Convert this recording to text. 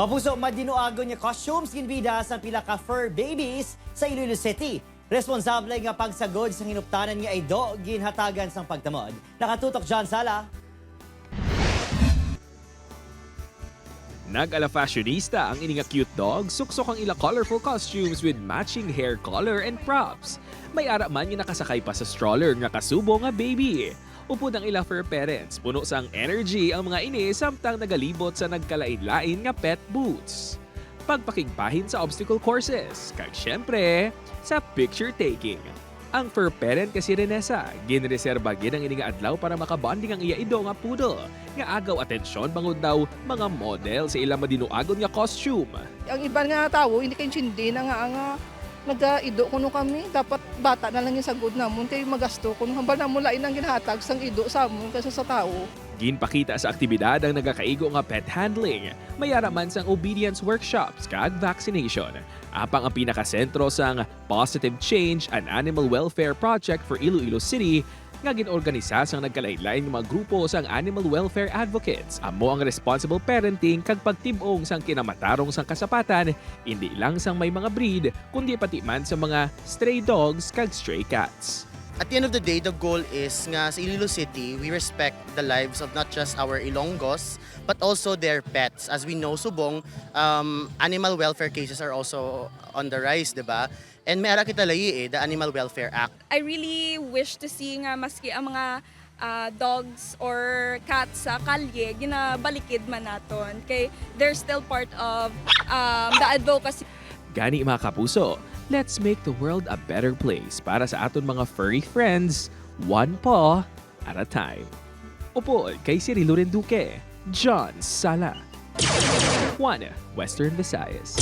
Mapuso madinuago niya costumes ginbida sa pila ka fur babies sa Iloilo City. Responsable nga pagsagod sa hinuptanan nga ido ginhatagan sang pagtamod. Nakatutok John Sala. Nag-ala fashionista ang ininga cute dog, suksok ang ila colorful costumes with matching hair color and props. May ara man yung nakasakay pa sa stroller nga kasubo nga baby. Upod ang ila fur parents, puno sang energy ang mga ini samtang nagalibot sa nagkalain-lain nga pet booths. Pagpakigbahin sa obstacle courses, kag syempre, sa picture taking. Ang fur parent kasi Renessa, ginreserba gid ang ininga adlaw para makabonding ang iya ido nga poodle. Nga agaw atensyon bangod daw mga model sa ilang madinuagon nga costume. Ang iba nga tao, hindi kayo hindi na nga nag-ido kuno kami. Dapat bata na lang yung sagod namon kay magasto kuno hambal na mula inang ginhatag sang ido sa amon kasi sa tao. Ginpakita sa aktibidad ang nagakaigo nga pet handling, mayaraman sang obedience workshops kag vaccination. Apang ang pinakasentro sang Positive Change and Animal Welfare Project for Iloilo City nga ginorganisa sang nagkalain-lain nga mga grupo sang animal welfare advocates. Amo ang responsible parenting kag pagtibong sang kinamatarong sang kasapatan, hindi lang sang may mga breed, kundi pati man sa mga stray dogs kag stray cats. At the end of the day, the goal is nga sa Iloilo City, we respect the lives of not just our Ilonggos, but also their pets. As we know, Subong, animal welfare cases are also on the rise, di ba? And may ara kita layi the Animal Welfare Act. I really wish to see nga maski ang mga dogs or cats sa kalye, ginabalikid man naton. Kay they're still part of the advocacy. Gani mga kapuso, let's make the world a better place para sa aton mga furry friends, one paw at a time. Upo kay Cirilo Renduque, John Sala, Juan, Western Visayas.